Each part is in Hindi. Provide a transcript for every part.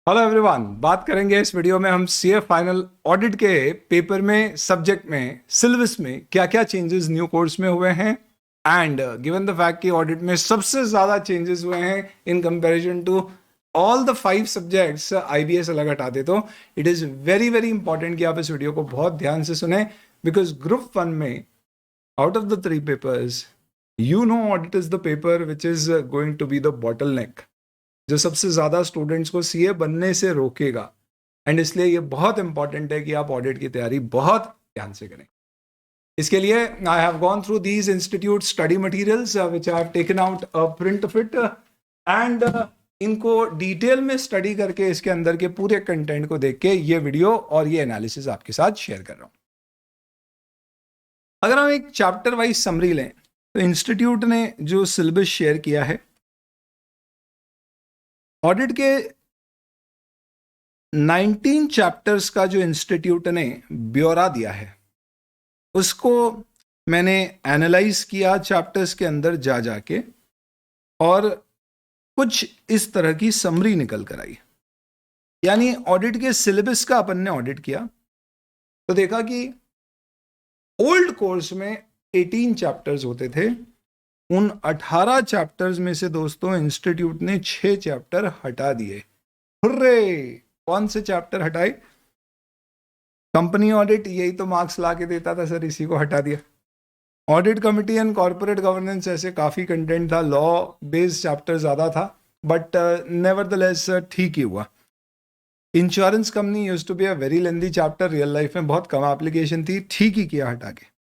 हेलो एवरीवन, बात करेंगे इस वीडियो में हम सीए फाइनल ऑडिट के पेपर में, सब्जेक्ट में, सिलेबस में क्या क्या चेंजेस न्यू कोर्स में हुए हैं। एंड गिवन द फैक्ट कि ऑडिट में सबसे ज्यादा चेंजेस हुए हैं in comparison to all the 5 subjects, IBS अलग हटा दे तो it is very very important कि आप इस वीडियो को बहुत ध्यान से सुने, बिकॉज ग्रुप 1 में out of the 3 papers you know audit is the paper which is going to be the bottleneck, जो सबसे ज्यादा स्टूडेंट्स को सीए बनने से रोकेगा। एंड इसलिए ये बहुत इंपॉर्टेंट है कि आप ऑडिट की तैयारी बहुत ध्यान से करें। इसके लिए I have gone through these institute study materials which I have taken out a print of it and इनको डिटेल में स्टडी करके इसके अंदर के पूरे कंटेंट को देख के ये वीडियो और ये एनालिसिस आपके साथ शेयर कर रहा हूं। अगर हम एक चैप्टर वाइज समरी लें तो इंस्टीट्यूट ने जो सिलेबस शेयर किया है ऑडिट के 19 चैप्टर्स का, जो इंस्टीट्यूट ने ब्यौरा दिया है उसको मैंने एनालाइज किया चैप्टर्स के अंदर जा जाके, और कुछ इस तरह की समरी निकल कर आई। यानी ऑडिट के सिलेबस का अपन ने ऑडिट किया तो देखा कि ओल्ड कोर्स में 18 चैप्टर्स होते थे, उन 18 चैप्टर्स में से दोस्तों इंस्टीट्यूट ने 6 चैप्टर हटा दिए। हुर्रे! कौन से चैप्टर हटाए? कंपनी ऑडिट, यही तो मार्क्स ला के देता था सर, इसी को हटा दिया। Audit committee and corporate governance, ऐसे काफी कंटेंट था, लॉ बेस्ड चैप्टर ज्यादा था, बट नेवरदलेस ठीक ही हुआ। Insurance company used to be a very lengthy chapter, real life में बहुत कम एप्लीकेशन थी, ठीक ही किया हटा के।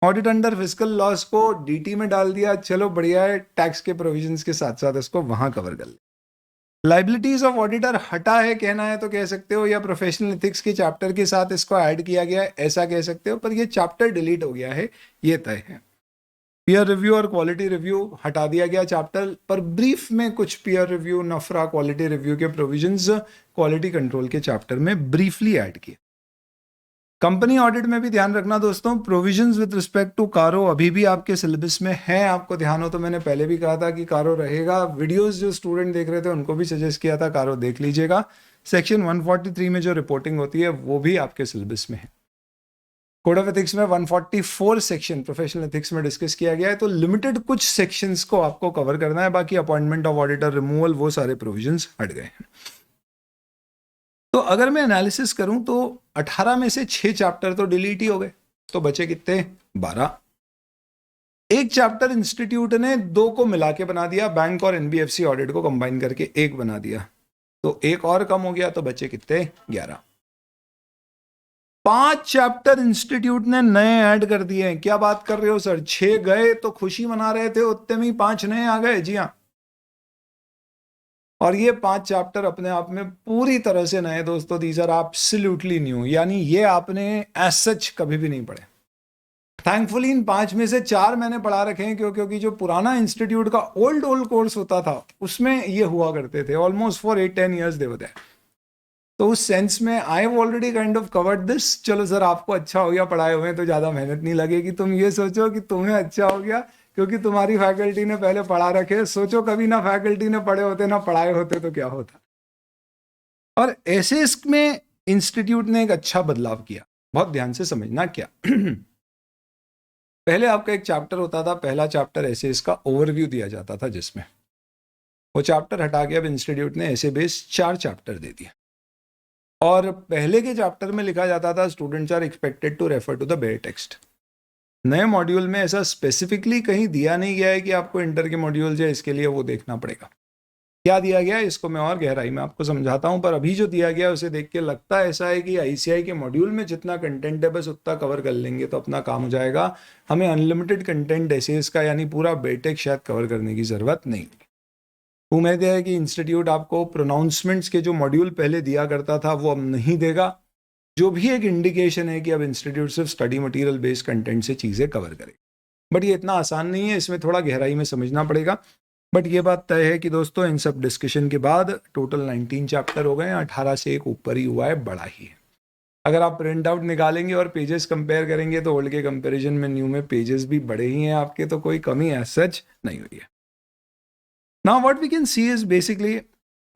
ऑडिट अंडर फिस्कल लॉस को डीटी में डाल दिया, चलो बढ़िया है, टैक्स के प्रोविजंस के साथ साथ इसको वहां कवर कर ले। लाइबिलिटीज ऑफ ऑडिटर हटा है, कहना है तो कह सकते हो, या प्रोफेशनल एथिक्स के चैप्टर के साथ इसको ऐड किया गया है, ऐसा कह सकते हो, पर ये चैप्टर डिलीट हो गया है, ये तय है। पीयर रिव्यू और क्वालिटी रिव्यू हटा दिया गया चैप्टर, पर ब्रीफ में कुछ पीयर रिव्यू, नफरा, क्वालिटी रिव्यू के प्रोविजंस क्वालिटी कंट्रोल के चैप्टर में ब्रीफली ऐड किए। कंपनी ऑडिट में भी ध्यान रखना दोस्तों, प्रोविजंस विद रिस्पेक्ट टू कारो अभी भी आपके सिलेबस में है। आपको ध्यान हो तो मैंने पहले भी कहा था कि कारो रहेगा। वीडियोस जो स्टूडेंट देख रहे थे उनको भी सजेस्ट किया था कारो देख लीजिएगा। सेक्शन 143 में जो रिपोर्टिंग होती है वो भी आपके सिलेबस में है। कोड ऑफ एथिक्स में 144 सेक्शन प्रोफेशनल एथिक्स में डिस्कस किया गया है, तो लिमिटेड कुछ सेक्शंस को आपको कवर करना है, बाकी अपॉइंटमेंट ऑफ ऑडिटर, रिमूवल, वो सारे प्रोविजंस हट गए हैं। तो अगर मैं एनालिसिस करूं तो 18 में से 6 चैप्टर तो डिलीट ही हो गए, तो बचे कितने? 12। एक चैप्टर इंस्टीट्यूट ने 2 को मिला के बना दिया, बैंक और एनबीएफसी ऑडिट को कंबाइन करके एक बना दिया, तो एक और कम हो गया, तो बचे कितने? 11। 5 चैप्टर इंस्टीट्यूट ने नए ऐड कर दिए हैं। क्या बात कर रहे हो सर, 6 गए तो खुशी मना रहे थे, उतने में 5 नए आ गए? जी हाँ। और ये 5 चैप्टर अपने आप में पूरी तरह से नए दोस्तों, दीज आर एब्सोल्युटली न्यू, यानी ये आपने एज सच कभी भी नहीं पढ़े। थैंकफुली इन 5 में से 4 मैंने पढ़ा रखे हैं, क्योंकि जो पुराना इंस्टीट्यूट का ओल्ड कोर्स होता था उसमें ये हुआ करते थे, ऑलमोस्ट फॉर 8-10 ईयर्स दे होते हैं। तो उस सेंस में I have already kind of covered this. चलो सर, आपको अच्छा हो गया पढ़ाए हुए, तो ज्यादा मेहनत नहीं लगेगी। तुम ये सोचो कि तुम्हें अच्छा हो गया क्योंकि तुम्हारी फैकल्टी ने पहले पढ़ा रखे। सोचो कभी ना फैकल्टी ने पढ़े होते ना पढ़ाए होते तो क्या होता। और ऐसे इसमें इंस्टीट्यूट ने एक अच्छा बदलाव किया, बहुत ध्यान से समझना क्या। पहले आपका एक चैप्टर होता था, पहला चैप्टर ऐसे इसका ओवरव्यू दिया जाता था, जिसमें वो चैप्टर हटा के अब इंस्टीट्यूट ने ऐसे बेस 4 चैप्टर दे दिए। और पहले के चैप्टर में लिखा जाता था students are expected to refer to the bare text. नए मॉड्यूल में ऐसा स्पेसिफिकली कहीं दिया नहीं गया है कि आपको इंटर के मॉड्यूल जो इसके लिए वो देखना पड़ेगा। क्या दिया गया है इसको मैं और गहराई में आपको समझाता हूं, पर अभी जो दिया गया है उसे देख के लगता है ऐसा है कि आईसीआई के मॉड्यूल में जितना कंटेंट है बस उतना कवर कर लेंगे तो अपना काम हो जाएगा। हमें अनलिमिटेड कंटेंट ऐसे इसका, यानी पूरा बेटेक शायद कवर करने की जरूरत नहीं। उम्मीद है कि इंस्टीट्यूट आपको प्रोनाउंसमेंट्स के जो मॉड्यूल पहले दिया करता था वो अब नहीं देगा, जो भी एक इंडिकेशन है कि अब इंस्टीट्यूट सिर्फ स्टडी मटेरियल बेस्ड कंटेंट से चीज़ें कवर करे। बट ये इतना आसान नहीं है, इसमें थोड़ा गहराई में समझना पड़ेगा। बट ये बात तय है कि दोस्तों इन सब डिस्कशन के बाद टोटल 19 चैप्टर हो गए हैं, 18 से एक ऊपर ही हुआ है, बड़ा ही है। अगर आप प्रिंट आउट निकालेंगे और पेजेस कंपेयर करेंगे तो ओल्ड के कंपेरिजन में न्यू में पेजेस भी बड़े ही हैं आपके, तो कोई कमी एज सच नहीं हुई है। Now what we can see is basically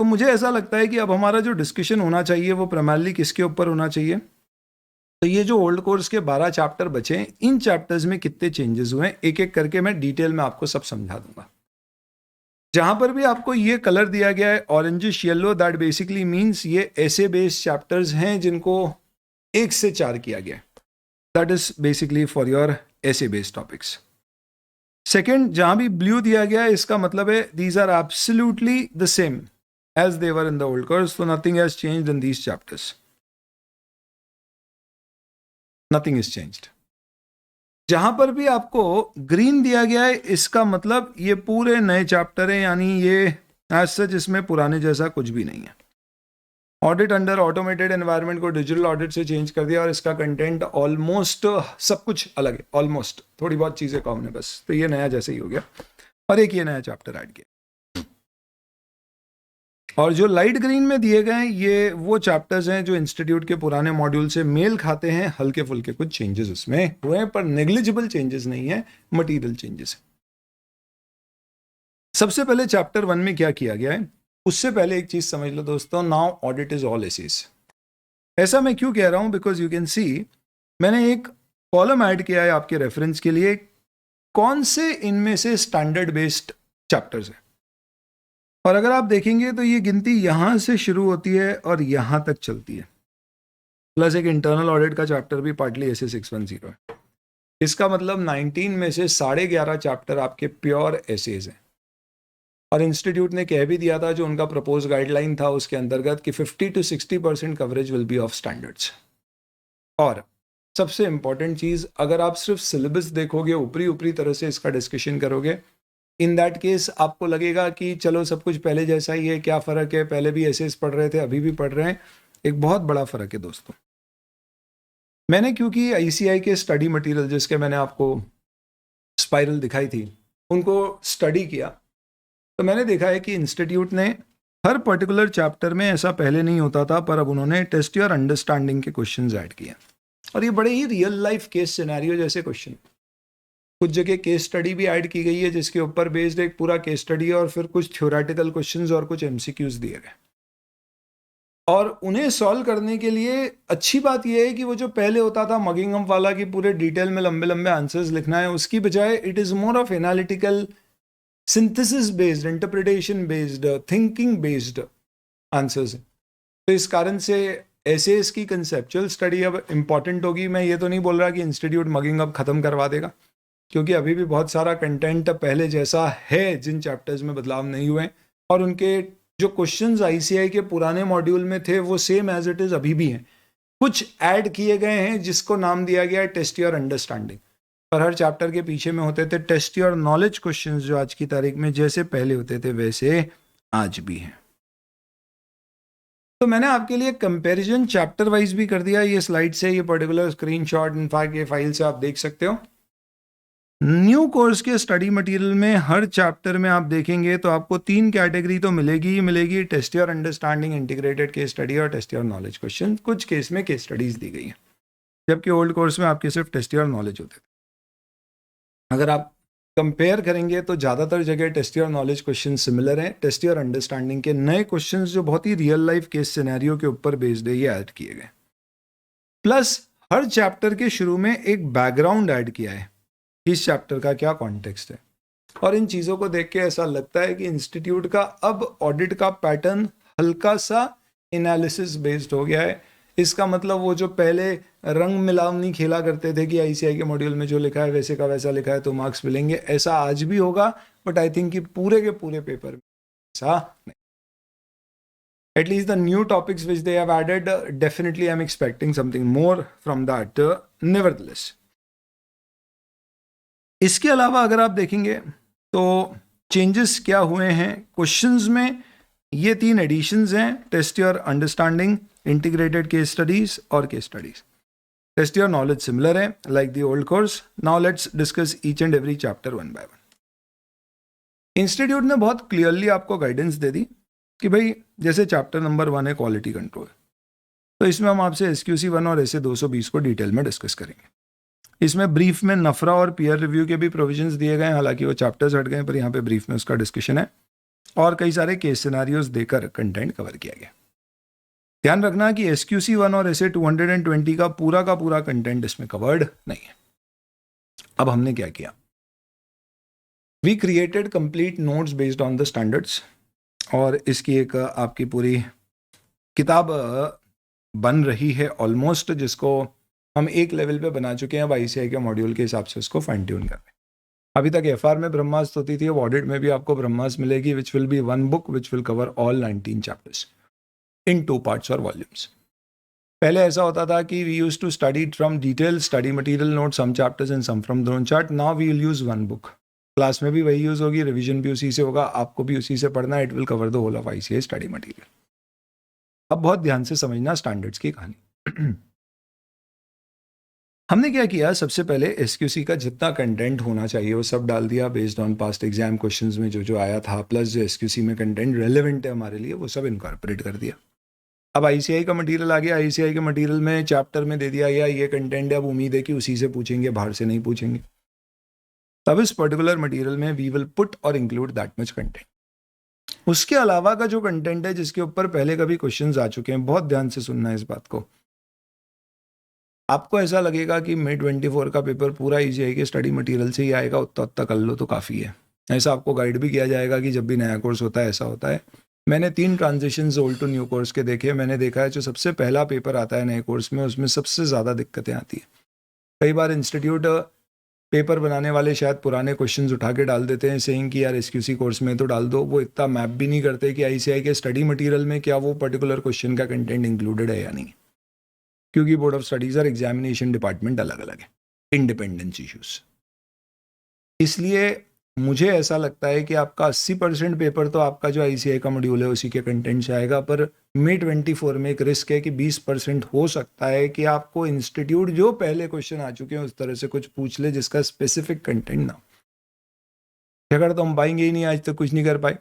तो मुझे ऐसा लगता है कि अब हमारा जो डिस्कशन होना चाहिए वो प्राइमरली किसके ऊपर होना चाहिए, तो ये जो ओल्ड कोर्स के 12 चैप्टर बचे हैं, इन चैप्टर्स में कितने चेंजेस हुए हैं, एक एक करके मैं डिटेल में आपको सब समझा दूंगा। जहां पर भी आपको ये कलर दिया गया है orangish yellow, that basically means ये ऐसे बेस्ड चैप्टर्स हैं जिनको 1 से 4 किया गया है, that is basically for your essay based topics. Second, जहां भी ब्लू दिया गया है इसका मतलब है these are absolutely the same as they were in the old course, so nothing has changed in these chapters, nothing is changed। जहां पर भी आपको ग्रीन दिया गया है इसका मतलब ये पूरे नए चैप्टर है, यानी ये एज सच इसमें पुराने जैसा कुछ भी नहीं है। ऑडिट अंडर ऑटोमेटेड एनवायरनमेंट को डिजिटल ऑडिट से चेंज कर दिया और इसका कंटेंट ऑलमोस्ट सब कुछ अलग है, ऑलमोस्ट थोड़ी बहुत चीजें कॉमन है बस, तो ये नया जैसे ही हो गया और एक ये नया चैप्टर ऐड किया। और जो लाइट ग्रीन में दिए गए हैं ये वो चैप्टर्स हैं जो इंस्टीट्यूट के पुराने मॉड्यूल से मेल खाते हैं, हल्के फुल्के कुछ चेंजेस उसमें हुए हैं पर नेग्लिजिबल चेंजेस नहीं है, मटेरियल चेंजेस है। सबसे पहले चैप्टर 1 में क्या किया गया है, उससे पहले एक चीज समझ लो दोस्तों, now audit is all essays. ऐसा मैं क्यों कह रहा हूं, बिकॉज यू कैन सी मैंने एक कॉलम ऐड किया है आपके रेफरेंस के लिए, कौन से इनमें से स्टैंडर्ड बेस्ड चैप्टर्स है। और अगर आप देखेंगे तो ये गिनती यहां से शुरू होती है और यहां तक चलती है, प्लस एक इंटरनल ऑडिट का चैप्टर भी पार्टली ऐसे 610 है। इसका मतलब 19 में से 11.5 चैप्टर आपके प्योर एसेज हैं। और इंस्टीट्यूट ने कह भी दिया था जो उनका प्रपोज गाइडलाइन था उसके अंतर्गत कि 50 to 60% coverage will be of standards. और सबसे इंपॉर्टेंट चीज, अगर आप सिर्फ सिलेबस देखोगे, ऊपरी ऊपरी तरह से इसका डिस्कशन करोगे, इन दैट केस आपको लगेगा कि चलो सब कुछ पहले जैसा ही है, क्या फ़र्क है, पहले भी एसेस पढ़ रहे थे अभी भी पढ़ रहे हैं। एक बहुत बड़ा फ़र्क है दोस्तों। मैंने क्योंकि ICI के स्टडी मटेरियल जिसके मैंने आपको स्पाइरल दिखाई थी उनको स्टडी किया, तो मैंने देखा है कि इंस्टीट्यूट ने हर पर्टिकुलर चैप्टर में, ऐसा पहले नहीं होता था पर अब उन्होंने टेस्ट योर अंडरस्टैंडिंग के क्वेश्चंस ऐड किए और ये बड़े ही रियल लाइफ केस सिनेरियो जैसे क्वेश्चन। कुछ जगह केस स्टडी भी ऐड की गई है जिसके ऊपर बेस्ड एक पूरा केस स्टडी है और फिर कुछ थ्योरेटिकल क्वेश्चंस और कुछ MCQs दिए गए। और उन्हें सॉल्व करने के लिए अच्छी बात यह है कि वो जो पहले होता था मगिंग अप वाला कि पूरे डिटेल में लंबे लंबे आंसर्स लिखना है, उसकी बजाय it is more of analytical, synthesis based, interpretation based, thinking based answers. तो इस कारण से एसेस की कंसेप्चुअल स्टडी अब इंपॉर्टेंट होगी। मैं ये तो नहीं बोल रहा कि इंस्टीट्यूट मगिंग अप खत्म करवा देगा, क्योंकि अभी भी बहुत सारा कंटेंट पहले जैसा है, जिन चैप्टर्स में बदलाव नहीं हुए, और उनके जो क्वेश्चंस ICI के पुराने मॉड्यूल में थे वो सेम एज इट इज अभी भी हैं। कुछ ऐड किए गए हैं जिसको नाम दिया गया है टेस्ट योर अंडरस्टैंडिंग, पर हर चैप्टर के पीछे में होते थे टेस्ट योर नॉलेज क्वेश्चंस, जो आज की तारीख में जैसे पहले होते थे वैसे आज भी हैं। तो मैंने आपके लिए कंपैरिजन चैप्टर वाइज भी कर दिया, ये स्लाइड से, ये पर्टिकुलर स्क्रीनशॉट इनफैक्ट ये फाइल से आप देख सकते हो। न्यू कोर्स के स्टडी मटेरियल में हर चैप्टर में आप देखेंगे तो आपको 3 कैटेगरी तो मिलेगी ही मिलेगी, test your understanding, integrated case study और टेस्ट योर नॉलेज क्वेश्चन। कुछ केस में केस स्टडीज दी गई हैं, जबकि ओल्ड कोर्स में आपके सिर्फ टेस्ट योर नॉलेज होते थे। अगर आप कंपेयर करेंगे तो ज़्यादातर जगह test your knowledge question similar हैं, टेस्ट योर अंडरस्टैंडिंग के नए क्वेश्चन जो बहुत ही रियल लाइफ केस सिनेरियो के ऊपर बेस्ड है ये ऐड किए गए। प्लस हर चैप्टर के शुरू में एक बैकग्राउंड ऐड किया है, इस चैप्टर का क्या कॉन्टेक्स्ट है। और इन चीज़ों को देख के ऐसा लगता है कि इंस्टीट्यूट का अब ऑडिट का पैटर्न हल्का सा एनालिसिस बेस्ड हो गया है। इसका मतलब वो जो पहले रंग मिलावनी खेला करते थे कि ICI के मॉड्यूल में जो लिखा है वैसे का वैसा लिखा है तो मार्क्स मिलेंगे, ऐसा आज भी होगा, बट आई थिंक कि पूरे के पूरे पेपर में ऐसा नहीं। At least the new topics which they have added, definitely I'm expecting something more from that, nevertheless. इसके अलावा अगर आप देखेंगे तो चेंजेस क्या हुए हैं क्वेश्चंस में, ये 3 एडिशंस हैं, test your understanding, integrated case studies और case studies. Test your knowledge similar है like the old course. Now let's discuss each and every chapter one by one. Institute ने बहुत क्लियरली आपको गाइडेंस दे दी कि भाई जैसे चैप्टर नंबर 1 है क्वालिटी कंट्रोल, तो इसमें हम आपसे SQC 1 और SA 220 को डिटेल में डिस्कस करेंगे। इसमें ब्रीफ में नफरा और पीयर रिव्यू के भी प्रोविजंस दिए गए हैं, हालांकि वो चैप्टर्स हट गए पर यहाँ पे ब्रीफ में उसका डिस्कशन है। और कई सारे केस सिनारियोज देकर कंटेंट कवर किया गया। ध्यान रखना कि SQC 1 और SA 220 का पूरा कंटेंट इसमें कवर्ड नहीं है। अब हमने क्या किया, we created complete notes based on the standards, और इसकी एक आपकी पूरी किताब बन रही है ऑलमोस्ट, जिसको हम एक लेवल पे बना चुके हैं। अब ICI के मॉड्यूल के हिसाब से उसको फाइन ट्यून कर रहे हैं। अभी तक FR में ब्रह्मास्त्र होती थी, अब ऑडिट में भी आपको ब्रह्मास्त्र मिलेगी, which will be one book which will cover all 19 chapters in 2 parts और वॉल्यूम्स। पहले ऐसा होता था कि we use to study from detail study material note some chapters and some from drone chart. Now we will use one book. Class में भी वही यूज होगी, रिवीजन भी उसी से होगा, आपको भी उसी से पढ़ना है। It will cover the whole of ICI study material. अब बहुत ध्यान से समझना स्टैंडर्ड्स की कहानी। हमने क्या किया, सबसे पहले SQC का जितना कंटेंट होना चाहिए वो सब डाल दिया based on past exam questions में जो आया था, प्लस जो SQC में कंटेंट रेलेवेंट है हमारे लिए वो सब इनकॉर्पोरेट कर दिया। अब ICI का मटेरियल आ गया, ICI के मटेरियल में चैप्टर में दे दिया या ये कंटेंट है, अब उम्मीद है कि उसी से पूछेंगे, बाहर से नहीं पूछेंगे। तब इस पर्टिकुलर मटेरियल में वी विल पुट और इंक्लूड दैट मच कंटेंट। उसके अलावा का जो कंटेंट है जिसके ऊपर पहले कभी क्वेश्चंस आ चुके हैं, बहुत ध्यान से सुनना है इस बात को। आपको ऐसा लगेगा कि May 24 का पेपर पूरा ICI के स्टडी मटेरियल से ही आएगा, उतना कर लो तो काफ़ी है। ऐसा आपको गाइड भी किया जाएगा कि जब भी नया कोर्स होता है ऐसा होता है। मैंने 3 transitions old to new course के देखे। मैंने देखा है जो सबसे पहला पेपर आता है नए कोर्स में, उसमें सबसे ज़्यादा दिक्कतें आती है। कई बार इंस्टीट्यूट पेपर बनाने वाले शायद पुराने क्वेश्चंस उठा के डाल देते हैं, सेइंग कि यार SQC कोर्स में तो डाल दो। वो इतना मैप भी नहीं करते कि ICI के स्टडी मटेरियल में क्या वो पर्टिकुलर क्वेश्चन का कंटेंट इंक्लूडेड है या नहीं, क्योंकि बोर्ड ऑफ स्टडीज और एग्जामिनेशन डिपार्टमेंट अलग अलग है, इंडिपेंडेंस इश्यूज। इसलिए मुझे ऐसा लगता है कि आपका 80% पेपर तो आपका जो ICI का मॉड्यूल है उसी के कंटेंट से आएगा, पर May 24 में एक रिस्क है कि 20% हो सकता है कि आपको इंस्टीट्यूट जो पहले क्वेश्चन आ चुके हैं उस तरह से कुछ पूछ ले जिसका स्पेसिफिक कंटेंट ना हो। अगर तो हम पाएंगे ही नहीं, आज तक कुछ नहीं कर पाए,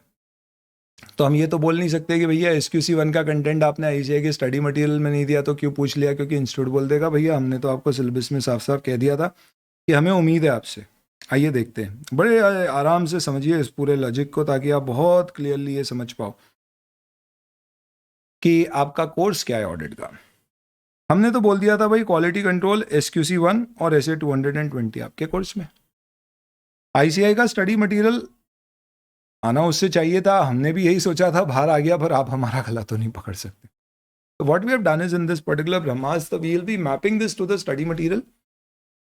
तो हम ये तो बोल नहीं सकते कि भैया SQC 1 का कंटेंट आपने ICI के स्टडी मटेरियल में नहीं दिया तो क्यों पूछ लिया, क्योंकि इंस्टीट्यूट बोल देगा भैया हमने तो आपको सिलेबस में साफ साफ कह दिया था कि हमें उम्मीद है आपसे। आइए देखते हैं, बड़े आराम से समझिए इस पूरे लॉजिक को ताकि आप बहुत क्लियरली ये समझ पाओ कि आपका कोर्स क्या है ऑडिट का। हमने तो बोल दिया था भाई क्वालिटी कंट्रोल SQC 1 और SA 220 आपके कोर्स में। ICI का स्टडी मटेरियल आना उससे चाहिए था, हमने भी यही सोचा था, बाहर आ गया, पर आप हमारा गला तो नहीं पकड़ सकते। तो what we have done is in this particular Brahmastra we will be mapping this to the study material.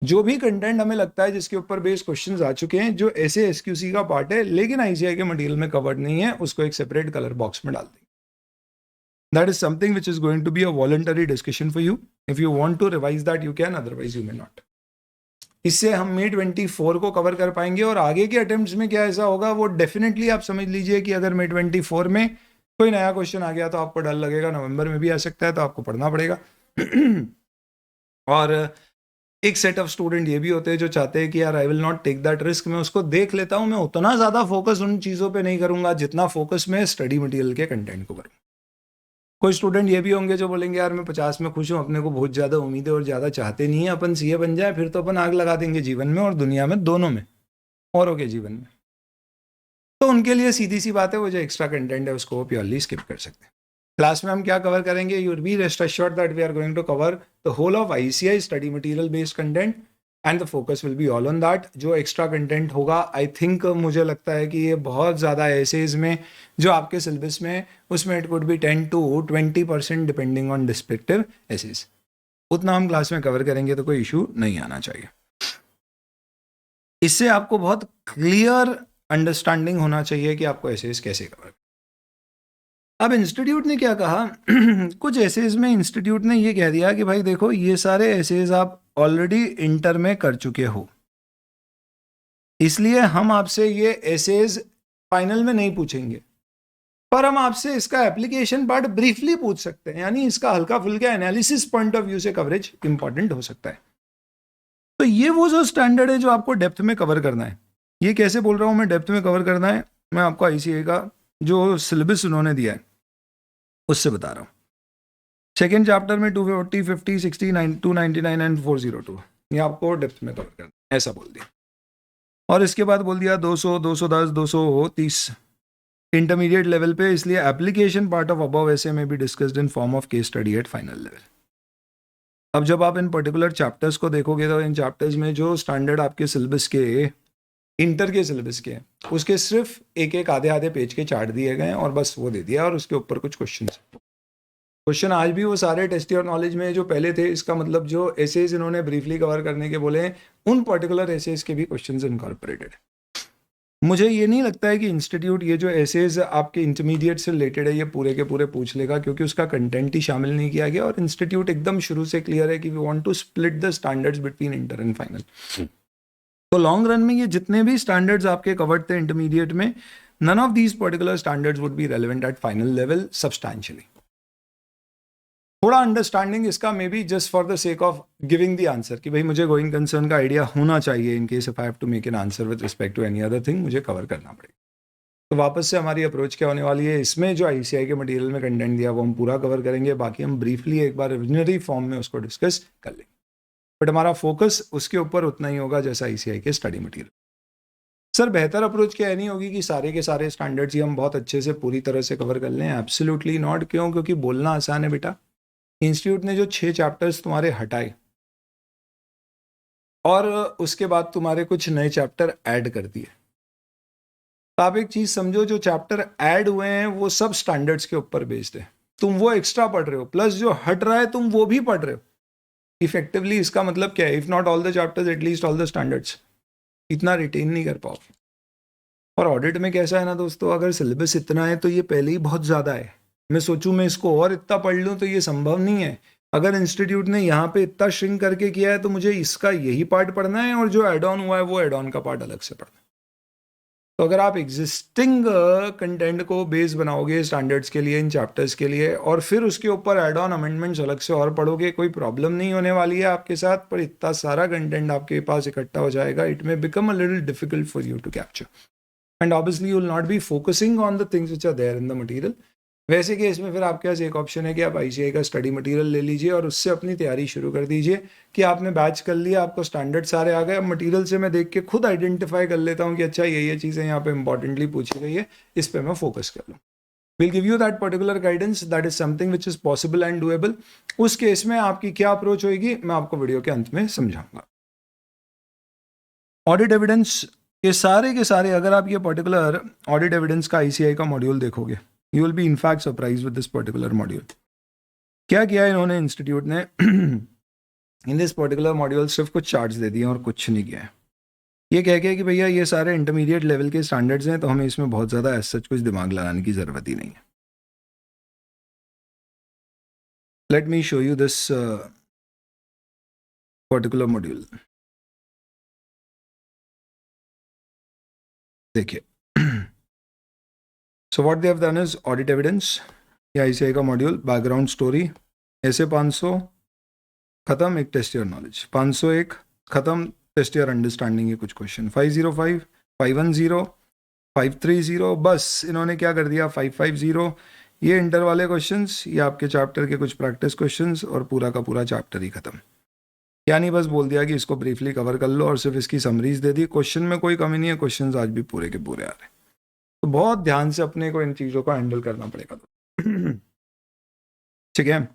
जो भी कंटेंट हमें लगता है जिसके ऊपर बेस्ड क्वेश्चंस आ चुके हैं, जो ऐसे SQC का पार्ट है लेकिन ICI के मटेरियल में कवर्ड नहीं है, उसको एक सेपरेट कलर बॉक्स में डाल देंगे। That is something which is going to be a voluntary discussion for you. If you want to revise that you can, otherwise you may not. इससे हम May 24 को कवर कर पाएंगे, और आगे के अटेम्प्ट्स में क्या ऐसा होगा वो डेफिनेटली आप समझ लीजिए कि अगर May 24 में कोई नया क्वेश्चन आ गया तो आपको डर लगेगा, नवंबर में भी आ सकता है, तो आपको पढ़ना पड़ेगा। और एक सेट ऑफ स्टूडेंट ये भी होते हैं जो चाहते हैं कि यार I will not take that risk, मैं उसको देख लेता हूं, मैं उतना ज़्यादा फोकस उन चीज़ों पे नहीं करूंगा जितना फोकस मैं स्टडी मटेरियल के कंटेंट को करूँ। कोई स्टूडेंट ये भी होंगे जो बोलेंगे यार मैं 50 में खुश हूँ, अपने को बहुत ज़्यादा उम्मीद है और ज़्यादा चाहते नहीं है, अपन CA बन जाए फिर तो अपन आग लगा देंगे जीवन में और दुनिया में, दोनों में, औरों के जीवन में। तो उनके लिए सीधी सी बात है, वो जो एक्स्ट्रा कंटेंट है उसको प्योरली स्किप कर सकते हैं। क्लास में हम क्या कवर करेंगे, you be rest assured that we are going to cover the whole of ICI study material based content and the focus will be all on that. जो एक्स्ट्रा कंटेंट होगा आई थिंक मुझे लगता है कि ये बहुत ज़्यादा एसेज में जो आपके सिलेबस में उसमें it could be 10 to 20% depending on descriptive essays, उतना हम क्लास में कवर करेंगे तो कोई इशू नहीं आना चाहिए। इससे आपको बहुत क्लियर अंडरस्टैंडिंग होना चाहिए कि आपको एसेज कैसे कवर। अब इंस्टीट्यूट ने क्या कहा, कुछ एसेज में इंस्टीट्यूट ने ये कह दिया कि भाई देखो ये सारे एसेज आप ऑलरेडी इंटर में कर चुके हो, इसलिए हम आपसे ये एसेज फाइनल में नहीं पूछेंगे, पर हम आपसे इसका एप्लीकेशन पार्ट ब्रीफली पूछ सकते हैं, यानी इसका हल्का फुल्का एनालिसिस पॉइंट ऑफ व्यू से कवरेज इंपॉर्टेंट हो सकता है। तो ये वो जो स्टैंडर्ड है जो आपको डेप्थ में कवर करना है। ये कैसे बोल रहा हूं मैं डेप्थ में कवर करना है, मैं आपको ICI का जो सिलेबस उन्होंने दिया है उससे बता रहा हूँ। सेकेंड चैप्टर में 240, 50, 60, 299 एंड 402 ये आपको डेप्थ में कवर करना है, ऐसा बोल दिया। और इसके बाद बोल दिया 200, 210, 230 इंटरमीडिएट लेवल पे, इसलिए एप्लीकेशन पार्ट ऑफ अबव ऐसे में भी discussed in form of case study eight final level. अब जब आप इन पर्टिकुलर चैप्टर्स को देखोगे तो इन चैप्टर्स में जो स्टैंडर्ड आपके सिलेबस के, इंटर के सिलेबस के, उसके सिर्फ एक एक आधे आधे पेज के चार्ट दिए गए हैं और बस वो दे दिया और उसके ऊपर कुछ क्वेश्चन आज भी वो सारे टेस्ट योर नॉलेज में जो पहले थे, इसका मतलब जो एसेज इन्होंने ब्रीफली कवर करने के बोले हैं उन पर्टिकुलर एसेज के भी क्वेश्चंस इनकॉर्पोरेटेड है। मुझे ये नहीं लगता है कि इंस्टीट्यूट ये जो एसेज आपके इंटरमीडिएट से रिलेटेड है ये पूरे के पूरे पूछ लेगा, क्योंकि उसका कंटेंट ही शामिल नहीं किया गया और इंस्टीट्यूट एकदम शुरू से क्लियर है कि we want to split the standards between inter and final. तो लॉन्ग रन में ये जितने भी स्टैंडर्ड्स आपके कवर्ड थे इंटरमीडिएट में, none of these particular standards would be relevant at final level substantially. थोड़ा अंडरस्टैंडिंग इसका may be just for the sake of giving the answer कि भाई मुझे गोइंग कंसर्न का आइडिया होना चाहिए in case if I have to make an answer with respect to any other thing, मुझे कवर करना पड़ेगा। तो वापस से हमारी अप्रोच क्या होने वाली है, इसमें जो आईसीआई के मटेरियल में कंटेंट दिया वो हम पूरा कवर करेंगे, बाकी हम ब्रीफली एक बार रिविजनरी फॉर्म में उसको डिस्कस कर लेंगे, बट हमारा फोकस उसके ऊपर उतना ही होगा जैसा आईसीआई के स्टडी मटेरियल। सर बेहतर अप्रोच क्या नहीं होगी कि सारे के सारे स्टैंडर्ड्स ही हम बहुत अच्छे से पूरी तरह से कवर कर लें? Absolutely not. क्यों? क्योंकि बोलना आसान है बेटा। इंस्टीट्यूट ने जो 6 चैप्टर्स तुम्हारे हटाए और उसके बाद तुम्हारे कुछ नए चैप्टर ऐड कर दिए, तो आप एक चीज समझो, जो चैप्टर ऐड हुए हैं वो सब स्टैंडर्ड्स के ऊपर बेस्ड है। तुम वो एक्स्ट्रा पढ़ रहे हो, प्लस जो हट रहा है तुम वो भी पढ़ रहे हो। इफेक्टिवली इसका मतलब क्या है? If not all the chapters at least all the standards, इतना रिटेन नहीं कर पाओगे। और ऑडिट में कैसा है ना दोस्तों, अगर सिलेबस इतना है तो ये पहले ही बहुत ज़्यादा है। मैं सोचूं मैं इसको और इतना पढ़ लूँ तो ये संभव नहीं है। अगर इंस्टीट्यूट ने यहाँ पे इतना श्रिंक करके किया है तो मुझे इसका यही पार्ट पढ़ना है और जो एड ऑन हुआ है वो एड ऑन का पार्ट अलग से पढ़ना है। तो अगर आप एग्जिस्टिंग कंटेंट को बेस बनाओगे स्टैंडर्ड्स के लिए, इन चैप्टर्स के लिए, और फिर उसके ऊपर एड ऑन अमेंडमेंट्स अलग से और पढ़ोगे, कोई प्रॉब्लम नहीं होने वाली है आपके साथ, पर इतना सारा कंटेंट आपके पास इकट्ठा हो जाएगा, it may become a little difficult for you to capture and obviously you will not be focusing on the things which are there in the material. वैसे केस में फिर आपके पास एक ऑप्शन है कि आप आईसीआई का स्टडी मटेरियल ले लीजिए और उससे अपनी तैयारी शुरू कर दीजिए कि आपने बैच कर लिया, आपको स्टैंडर्ड सारे आ गए, अब मटेरियल से मैं देख के खुद आइडेंटिफाई कर लेता हूँ कि अच्छा ये चीज़ें यहाँ पे इंपॉर्टेंटली पूछी गई है, इस पर मैं फोकस कर लूँ। Will give you that particular guidance, that is something which is possible and doable. उस केस में आपकी क्या अप्रोच होगी मैं आपको वीडियो के अंत में समझाऊंगा। ऑडिट एविडेंस के सारे अगर आप ये पर्टिकुलर ऑडिट एविडेंस का आईसीआई का मॉड्यूल देखोगे, you will be in fact surprise with this particular module. क्या किया इन्होंने इंस्टीट्यूट ने इन दिस पर्टिकुलर मॉड्यूल? सिर्फ कुछ चार्ट्स दे दिए और कुछ नहीं किया है। ये कह के कि भैया ये सारे इंटरमीडिएट लेवल के स्टैंडर्ड्स हैं तो हमें इसमें बहुत ज़्यादा ऐसा सच कुछ दिमाग लगाने की ज़रूरत ही नहीं है। Let me show you this particular module. देखिए, so what they have done is audit evidence, ये आईसीआई का मॉड्यूल, बैकग्राउंड स्टोरी, ऐसे 500 खत्म, एक टेस्ट योर नॉलेज, 501 खत्म, टेस्ट योर अंडरस्टैंडिंग के कुछ क्वेश्चन, 505, 510, 530, बस इन्होंने क्या कर दिया 550, ये इंटर वाले क्वेश्चंस, ये आपके चैप्टर के कुछ प्रैक्टिस क्वेश्चंस और पूरा का पूरा चैप्टर ही खत्म। क्या नहीं, बस बोल दिया कि इसको ब्रीफली कवर कर लो और सिर्फ इसकी समरीज दे दी। क्वेश्चन में कोई कमी नहीं है, क्वेश्चन आज भी पूरे के पूरे आ रहे हैं, तो बहुत ध्यान से अपने को इन चीज़ों को हैंडल करना पड़ेगा। ठीक है,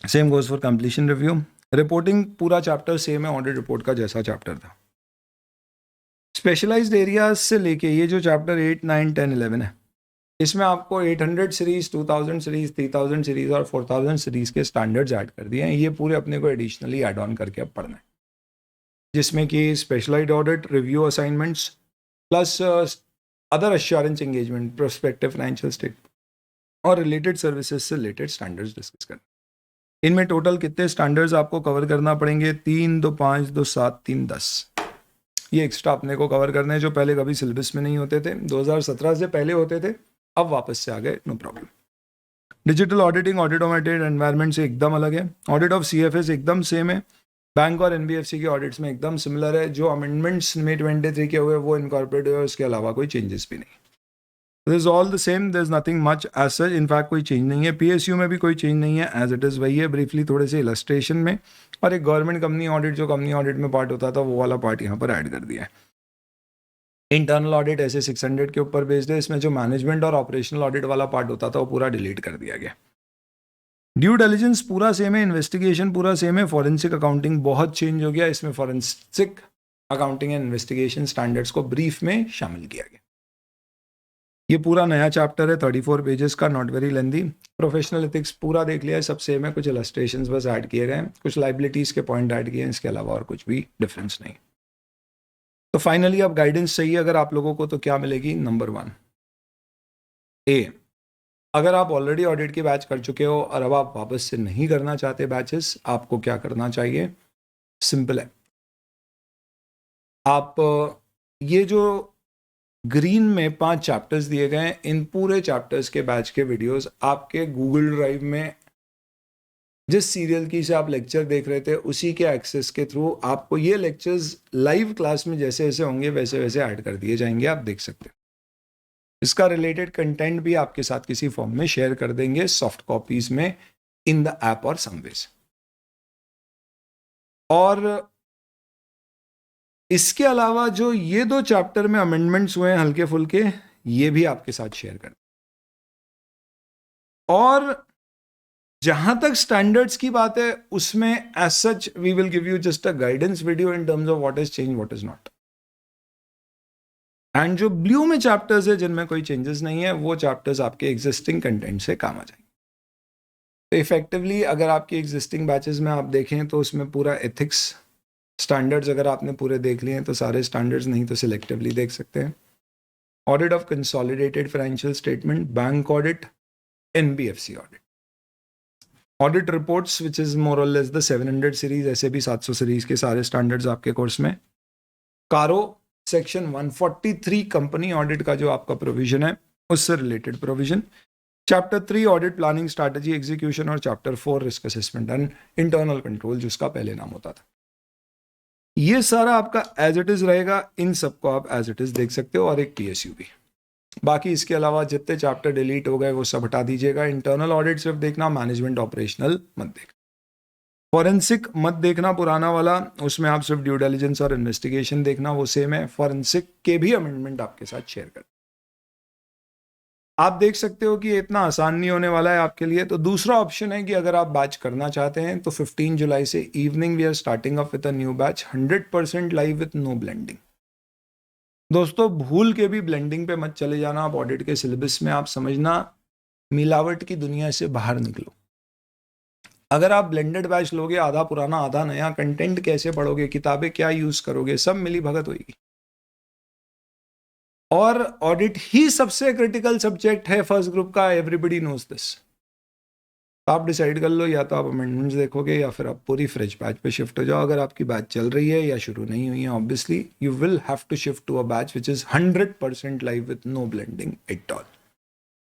same goes for completion review. Reporting पूरा चैप्टर सेम है ऑडिट रिपोर्ट का जैसा चैप्टर था। स्पेशलाइज्ड एरियाज से लेके ये जो चैप्टर 8, 9, 10, 11 है, इसमें आपको 800 सीरीज, 2000 सीरीज, 3000 सीरीज और 4000 सीरीज के स्टैंडर्ड्स ऐड कर दिए हैं। ये पूरे अपने को एडिशनली ऐड ऑन करके अब पढ़ना है, जिसमें कि specialised audit, review assignments plus other assurance engagement, prospective financial statement और रिलेटेड सर्विसेज से रिलेटेड स्टैंडर्ड्स डिस्कस करना। इनमें टोटल कितने स्टैंडर्ड्स आपको कवर करना पड़ेंगे? 3, 2, 5, 2, 7, 3, 10। ये एक्स्ट्रा अपने को कवर करने हैं जो पहले कभी सिलेबस में नहीं होते थे, 2017 से पहले होते थे, अब वापस से आ गए, no problem. Digital auditing audit automated environment से एकदम अलग है। ऑडिट ऑफ सीएफएस एकदम सेम है। बैंक और एनबीएफसी के ऑडिट्स में एकदम सिमिलर है। जो अमेंडमेंट्स में 23 के हुए वो इनकॉर्पोरेट हुए, उसके अलावा कोई चेंजेस भी नहीं। This is all the same, there is nothing much as such, in fact कोई चेंज नहीं है। पीएसयू में भी कोई चेंज नहीं है, एज इट इज़ वही है, ब्रीफली थोड़े से इलस्ट्रेशन में, और एक गवर्नमेंट कंपनी ऑडिट जो कंपनी ऑडिट में पार्ट होता था वो वाला पार्ट यहाँ पर ऐड कर दिया है। इंटरनल ऑडिट ऐसे 600 के ऊपर बेस्ड है। इसमें जो मैनेजमेंट और ऑपरेशनल ऑडिट वाला पार्ट होता था वो पूरा डिलीट कर दिया गया। ड्यू डिलिजेंस पूरा सेम है, इन्वेस्टिगेशन पूरा सेम है, फॉरेंसिक अकाउंटिंग बहुत चेंज हो गया। इसमें forensic accounting and investigation standards को ब्रीफ में शामिल किया गया। ये पूरा नया चैप्टर है 34 पेजेस का, not very lengthy. Professional ethics पूरा देख लिया है, सब सेम है, कुछ इलस्ट्रेशंस बस ऐड किए गए हैं, कुछ लाइबिलिटीज के पॉइंट ऐड किए हैं, इसके अलावा और कुछ भी डिफरेंस नहीं। तो फाइनली अब गाइडेंस चाहिए अगर आप लोगों को तो क्या मिलेगी? नंबर 1 ए, अगर आप ऑलरेडी ऑडिट की बैच कर चुके हो और अब आप वापस से नहीं करना चाहते बैचेस, आपको क्या करना चाहिए? सिंपल है, आप ये जो ग्रीन में 5 चैप्टर्स दिए गए हैं, इन पूरे चैप्टर्स के बैच के वीडियोस आपके गूगल ड्राइव में जिस सीरियल की से आप लेक्चर देख रहे थे उसी के एक्सेस के थ्रू आपको ये लेक्चर्स लाइव क्लास में जैसे जैसे होंगे वैसे वैसे ऐड कर दिए जाएंगे, आप देख सकते हैं। इसका रिलेटेड कंटेंट भी आपके साथ किसी फॉर्म में शेयर कर देंगे सॉफ्ट कॉपीज में इन द ऐप और समवेज। और इसके अलावा जो ये 2 चैप्टर में अमेंडमेंट्स हुए हैं हल्के फुल्के, ये भी आपके साथ शेयर कर। और जहां तक स्टैंडर्ड्स की बात है उसमें as such we will give you just a guidance video in terms of what is change what is not. And जो ब्लू में चैप्टर्स है जिनमें कोई चेंजेस नहीं है, वो चैप्टर्स आपके एग्जिस्टिंग कंटेंट से काम आ जाएंगे। तो इफेक्टिवली अगर आपकी एग्जिस्टिंग बैचेस में आप देखें तो उसमें पूरा एथिक्स स्टैंडर्ड्स अगर आपने पूरे देख लिए हैं तो सारे स्टैंडर्ड्स, नहीं तो सिलेक्टिवली देख सकते हैं। Audit of consolidated financial statement, bank audit, NBFC audit, audit reports which is more और लेस द 700 सीरीज, ऐसे भी 700 सीरीज के सारे स्टैंडर्ड्स आपके कोर्स में। कारो सेक्शन 143 कंपनी ऑडिट का जो आपका प्रोविजन है उससे related provision, chapter 3 audit planning strategy execution, और chapter 4 risk assessment and internal control जिसका पहले नाम होता था। ये सारा आपका एज इट इज रहेगा, इन सबको आप एज इट इज देख सकते हो, और एक पीएसयू भी। बाकी इसके अलावा जितने चैप्टर डिलीट हो गए वो सब हटा दीजिएगा। इंटरनल ऑडिट सिर्फ देखना, मैनेजमेंट ऑपरेशनल मत देखना, फॉरेंसिक मत देखना पुराना वाला, उसमें आप सिर्फ ड्यू डिलिजेंस और इन्वेस्टिगेशन देखना, वो सेम है। फॉरेंसिक के भी अमेंडमेंट आपके साथ शेयर कर, आप देख सकते हो कि ये इतना आसान नहीं होने वाला है आपके लिए। तो दूसरा ऑप्शन है कि अगर आप बैच करना चाहते हैं तो 15 जुलाई से evening we are starting up with a new batch, 100% live with no blending. दोस्तों भूल के भी ब्लेंडिंग पे मत चले जाना। आप ऑडिट के सिलेबस में आप समझना मिलावट की दुनिया से बाहर निकलो। अगर आप ब्लेंडेड बैच लोगे, आधा पुराना आधा नया, कंटेंट कैसे पढ़ोगे, किताबें क्या यूज करोगे, सब मिली भगत होगी। और ऑडिट ही सबसे क्रिटिकल सब्जेक्ट है फर्स्ट ग्रुप का, एवरीबडी नोज दिस। आप डिसाइड कर लो, या तो आप अमेंडमेंट्स देखोगे या फिर आप पूरी फ्रेश बैच पे शिफ्ट हो जाओ। अगर आपकी बैच चल रही है या शुरू नहीं हुई है, obviously you will have to shift to a batch which is 100% live with no blending at all,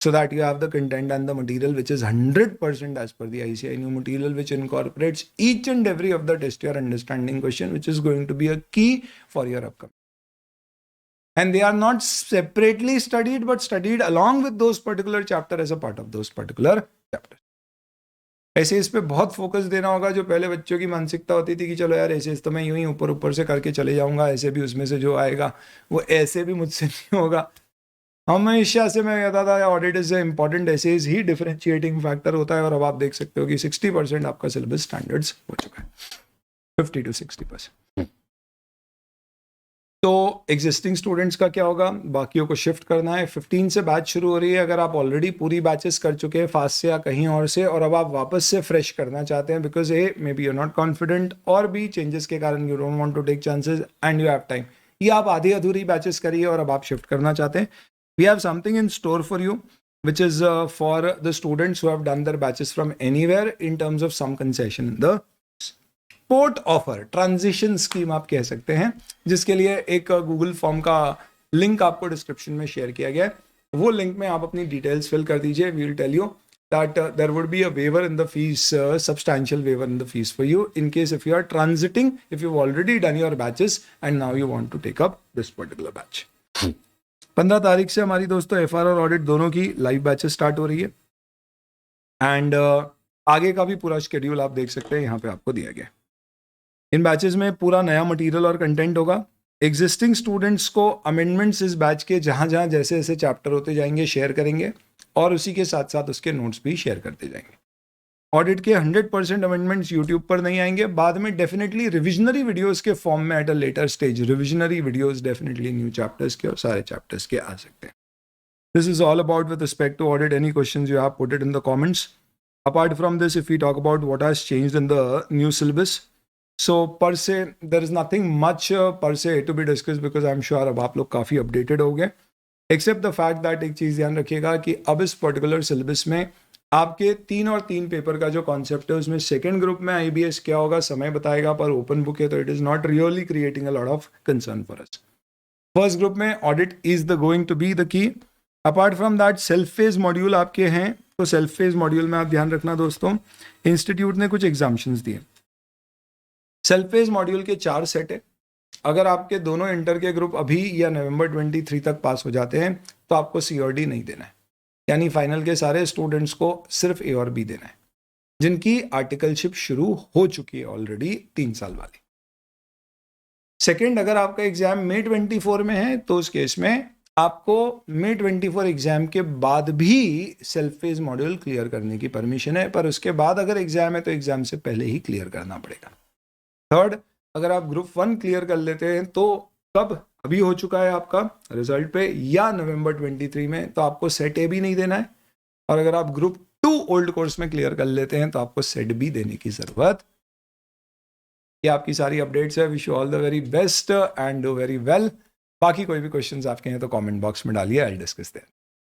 so that you have the content and the material which is 100% as per the ICI new material, which incorporates each and every of the test your understanding question, which is going to be a key for your upcoming. And they are not separately studied but studied along with those particular chapter as a part of those particular chapter. ऐसे इस पे बहुत फोकस देना होगा। जो पहले बच्चों की मानसिकता होती थी कि चलो यार ऐसे तो मैं यूं ही ऊपर ऊपर से करके चले जाऊंगा, ऐसे भी उसमें से जो आएगा वो ऐसे भी मुझसे नहीं होगा। हमेशा से मैं कहता था ऑडिट इज इंपॉर्टेंट, ऐसे ही डिफरेंशिएटिंग फैक्टर होता है। और अब आप देख सकते हो कि 60% आपका सिलेबस स्टैंडर्ड्स हो चुका है, 50 to 60%। तो एग्जिस्टिंग स्टूडेंट्स का क्या होगा, बाकियों को शिफ्ट करना है। 15 से बैच शुरू हो रही है। अगर आप ऑलरेडी पूरी बैचेस कर चुके हैं फास्ट से या कहीं और से, और अब आप वापस से फ्रेश करना चाहते हैं because a may be you not confident, और भी चेंजेस के कारण you don't want to take chances and you have time, ये आप आधी अधूरी बैचेस करिए और अब आप शिफ्ट करना चाहते हैं, we have something in store for you which is for the students who have done their batches from anywhere in terms of some concession in the sport offer transition scheme आप कह सकते हैं, जिसके लिए एक गूगल फॉर्म का लिंक आपको डिस्क्रिप्शन में शेयर किया गया है। वो लिंक में आप अपनी डिटेल्स फिल कर दीजिए। We will tell you that there would be a waiver in the fees, substantial waiver in the fees for you in case if you are transiting, if you've already done your batches and now you want to take up this particular batch. 15 तारीख से हमारी दोस्तों एफआर और ऑडिट दोनों की लाइव बैचेस स्टार्ट हो रही है। एंड आगे का भी पूरा शेड्यूल आप देख सकते हैं, यहाँ पे आपको दिया गया। इन बैचेस में पूरा नया मटेरियल और कंटेंट होगा। एग्जिस्टिंग स्टूडेंट्स को अमेंडमेंट्स इस बैच के जहाँ जहाँ जैसे जैसे चैप्टर होते जाएंगे शेयर करेंगे और उसी के साथ साथ उसके नोट्स भी शेयर करते जाएंगे। ऑडिट के 100% अमेंडमेंट्स यूट्यूब पर नहीं आएंगे, बाद में डेफिनेटली रिविजनरी वीडियोस के फॉर्म में at a later stage revisionary videos definitely new chapters के और सारे चैप्टर्स के आ सकते हैं। This is all about with respect to audit. Any questions you have, put it in the comments. Apart from this, if we talk about what has changed in the new syllabus, so per se there is nothing much per se to be discussed because I'm sure अब आप लोग काफ़ी updated हो गए, except the fact that एक चीज़ ध्यान रखिएगा कि अब इस पर्टिकुलर सिलेबस में आपके 3 और 3 पेपर का जो कॉन्सेप्ट है उसमें सेकेंड ग्रुप में IBS क्या होगा समय बताएगा, पर ओपन बुक है तो it is not really creating a lot of concern for us. First group में audit is the going to be the key. Apart from that self paced module आपके हैं, तो सेल्फ फेज मॉड्यूल में आप ध्यान रखना दोस्तों, इंस्टीट्यूट ने कुछ एग्जाम्पशंस दिए। सेल्फ फेज मॉड्यूल के 4 सेट है। अगर आपके दोनों इंटर के ग्रुप अभी या नवंबर 23 तक पास हो जाते हैं तो आपको C और D नहीं देना है, यानी फाइनल के सारे स्टूडेंट्स को सिर्फ A और B देना है, जिनकी आर्टिकलशिप शुरू हो चुकी है ऑलरेडी 3 साल वाली। सेकेंड, अगर आपका एग्जाम May 24 में है तो उस केस में आपको May 24 एग्जाम के बाद भी सेल्फ फेज मॉड्यूल क्लियर करने की परमिशन है, पर उसके बाद अगर एग्जाम है तो एग्जाम से पहले ही क्लियर करना पड़ेगा। थर्ड, अगर आप ग्रुप 1 क्लियर कर लेते हैं तो कब, अभी हो चुका है आपका रिजल्ट पे, या नवंबर 23 में, तो आपको सेट ए भी नहीं देना है। और अगर आप ग्रुप 2 ओल्ड कोर्स में क्लियर कर लेते हैं तो आपको सेट बी देने की जरूरत। ये आपकी सारी अपडेट्स है। Wish you all the very best and do very well. बाकी कोई भी क्वेश्चंस आपके हैं तो कमेंट बॉक्स में डालिए, आई विल डिस्कस देयर।